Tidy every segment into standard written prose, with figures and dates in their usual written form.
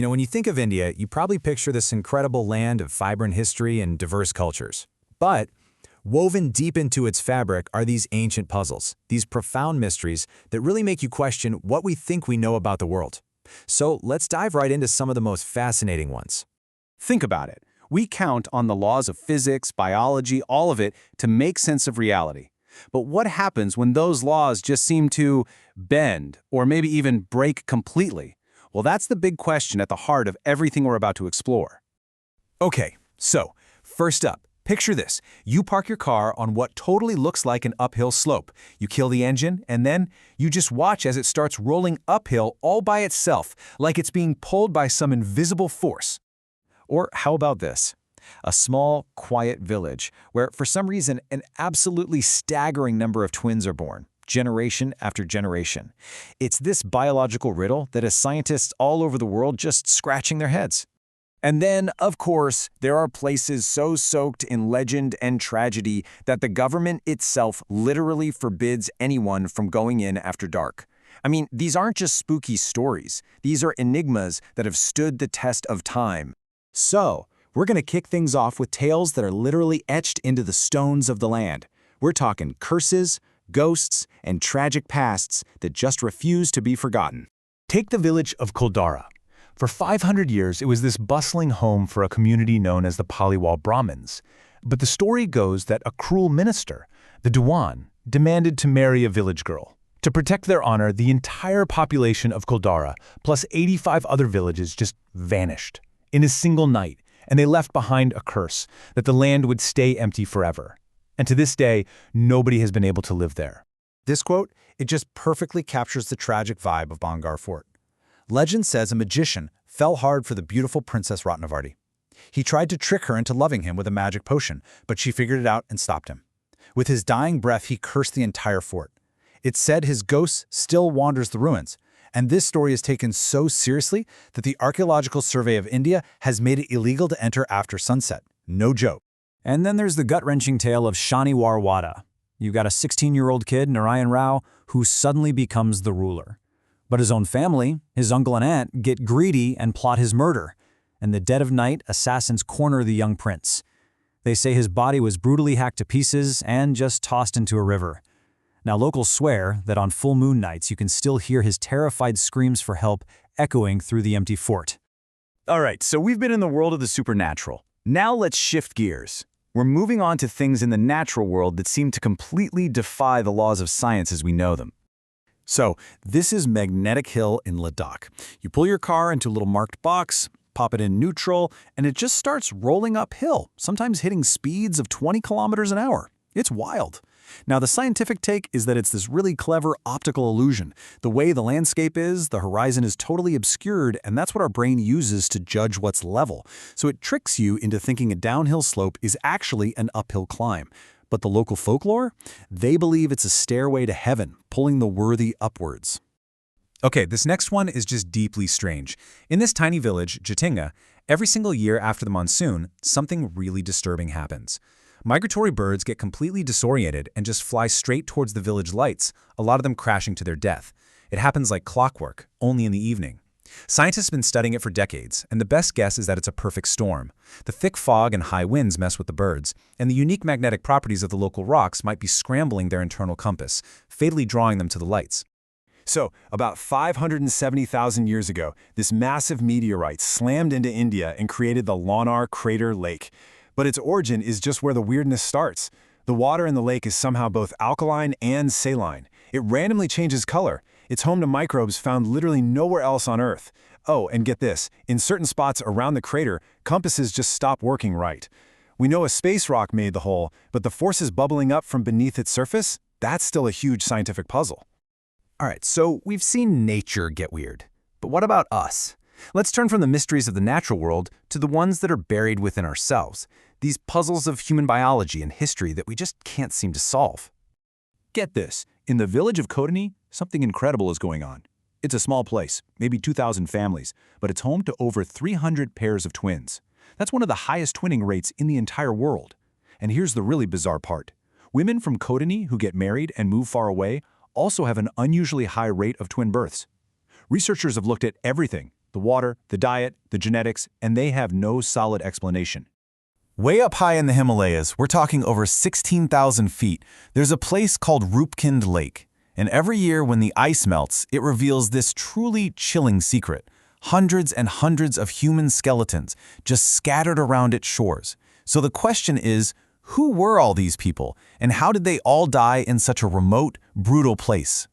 When you think of India, you probably picture this incredible land of vibrant history and diverse cultures. But woven deep into its fabric are these ancient puzzles, these profound mysteries that really make you question what we think we know about the world. So let's dive right into some of the most fascinating ones. Think about it. We count on the laws of physics, biology, all of it to make sense of reality. But what happens when those laws just seem to bend or maybe even break completely? Well, that's the big question at the heart of everything we're about to explore. Okay, so first up, picture this. You park your car on what totally looks like an uphill slope. You kill the engine, and then you just watch as it starts rolling uphill all by itself, like it's being pulled by some invisible force. Or how about this? A small, quiet village where, for some reason, an absolutely staggering number of twins are born, generation after generation. It's this biological riddle that has scientists all over the world just scratching their heads. And then, of course, there are places so soaked in legend and tragedy that the government itself literally forbids anyone from going in after dark. I mean, these aren't just spooky stories. These are enigmas that have stood the test of time. So, we're going to kick things off with tales that are literally etched into the stones of the land. We're talking curses, ghosts, and tragic pasts that just refuse to be forgotten. Take the village of Kuldara. For 500 years, it was this bustling home for a community known as the Paliwal Brahmins. But the story goes that a cruel minister, the Diwan, demanded to marry a village girl. To protect their honor, the entire population of Kuldara, plus 85 other villages, just vanished in a single night, and they left behind a curse that the land would stay empty forever. And to this day, nobody has been able to live there. This quote, it just perfectly captures the tragic vibe of Bangar Fort. Legend says a magician fell hard for the beautiful Princess Ratnavarti. He tried to trick her into loving him with a magic potion, but she figured it out and stopped him. With his dying breath, he cursed the entire fort. It's said his ghost still wanders the ruins, and this story is taken so seriously that the Archaeological Survey of India has made it illegal to enter after sunset. No joke. And then there's the gut-wrenching tale of Shaniwar Wada. You've got a 16-year-old kid, Narayan Rao, who suddenly becomes the ruler. But his own family, his uncle and aunt, get greedy and plot his murder. In the dead of night, assassins corner the young prince. They say his body was brutally hacked to pieces and just tossed into a river. Now, locals swear that on full moon nights you can still hear his terrified screams for help echoing through the empty fort. All right, so we've been in the world of the supernatural. Now let's shift gears. We're moving on to things in the natural world that seem to completely defy the laws of science as we know them. So, this is Magnetic Hill in Ladakh. You pull your car into a little marked box, pop it in neutral, and it just starts rolling uphill, sometimes hitting speeds of 20 kilometers an hour. It's wild. Now, the scientific take is that it's this really clever optical illusion. The way the landscape is, the horizon is totally obscured, and that's what our brain uses to judge what's level. So it tricks you into thinking a downhill slope is actually an uphill climb. But the local folklore? They believe it's a stairway to heaven, pulling the worthy upwards. Okay, this next one is just deeply strange. In this tiny village, Jatinga, every single year after the monsoon, something really disturbing happens. Migratory birds get completely disoriented and just fly straight towards the village lights, a lot of them crashing to their death. It happens like clockwork, only in the evening. Scientists have been studying it for decades, and the best guess is that it's a perfect storm. The thick fog and high winds mess with the birds, and the unique magnetic properties of the local rocks might be scrambling their internal compass, fatally drawing them to the lights. So, about 570,000 years ago, this massive meteorite slammed into India and created the Lonar Crater Lake. But its origin is just where the weirdness starts. The water in the lake is somehow both alkaline and saline. It randomly changes color. It's home to microbes found literally nowhere else on Earth. Oh, and get this, in certain spots around the crater, compasses just stop working right. We know a space rock made the hole, but the forces bubbling up from beneath its surface? That's still a huge scientific puzzle. All right, so we've seen nature get weird. But what about us? Let's turn from the mysteries of the natural world to the ones that are buried within ourselves. These puzzles of human biology and history that we just can't seem to solve. Get this, in the village of Kodani, something incredible is going on. It's a small place, maybe 2,000 families, but it's home to over 300 pairs of twins. That's one of the highest twinning rates in the entire world. And here's the really bizarre part. Women from Kodani who get married and move far away also have an unusually high rate of twin births. Researchers have looked at everything, the water, the diet, the genetics, and they have no solid explanation. Way up high in the Himalayas, we're talking over 16,000 feet, there's a place called Rupkund Lake. And every year when the ice melts, it reveals this truly chilling secret. Hundreds and hundreds of human skeletons just scattered around its shores. So the question is, who were all these people, and how did they all die in such a remote, brutal place?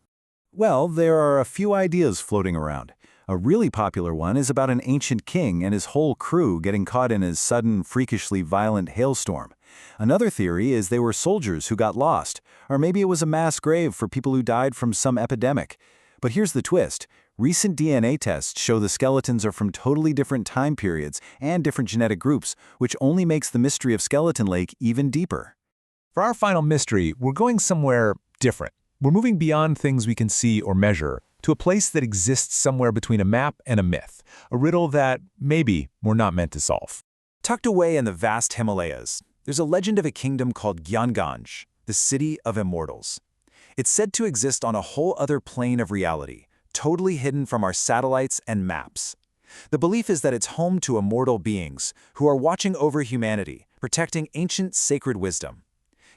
Well, there are a few ideas floating around. A really popular one is about an ancient king and his whole crew getting caught in a sudden, freakishly violent hailstorm. Another theory is they were soldiers who got lost, or maybe it was a mass grave for people who died from some epidemic. But here's the twist. Recent DNA tests show the skeletons are from totally different time periods and different genetic groups, which only makes the mystery of Skeleton Lake even deeper. For our final mystery, we're going somewhere different. We're moving beyond things we can see or measure to a place that exists somewhere between a map and a myth, a riddle that maybe we're not meant to solve. Tucked away in the vast Himalayas, there's a legend of a kingdom called Gyanganj, the City of Immortals. It's said to exist on a whole other plane of reality, totally hidden from our satellites and maps. The belief is that it's home to immortal beings who are watching over humanity, protecting ancient sacred wisdom.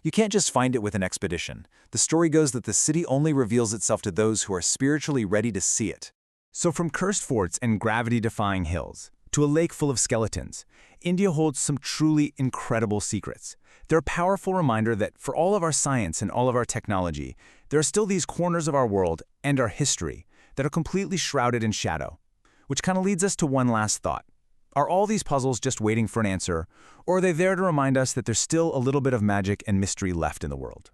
You can't just find it with an expedition. The story goes that the city only reveals itself to those who are spiritually ready to see it. So from cursed forts and gravity-defying hills to a lake full of skeletons, India holds some truly incredible secrets. They're a powerful reminder that for all of our science and all of our technology, there are still these corners of our world and our history that are completely shrouded in shadow. Which kind of leads us to one last thought. Are all these puzzles just waiting for an answer, or are they there to remind us that there's still a little bit of magic and mystery left in the world?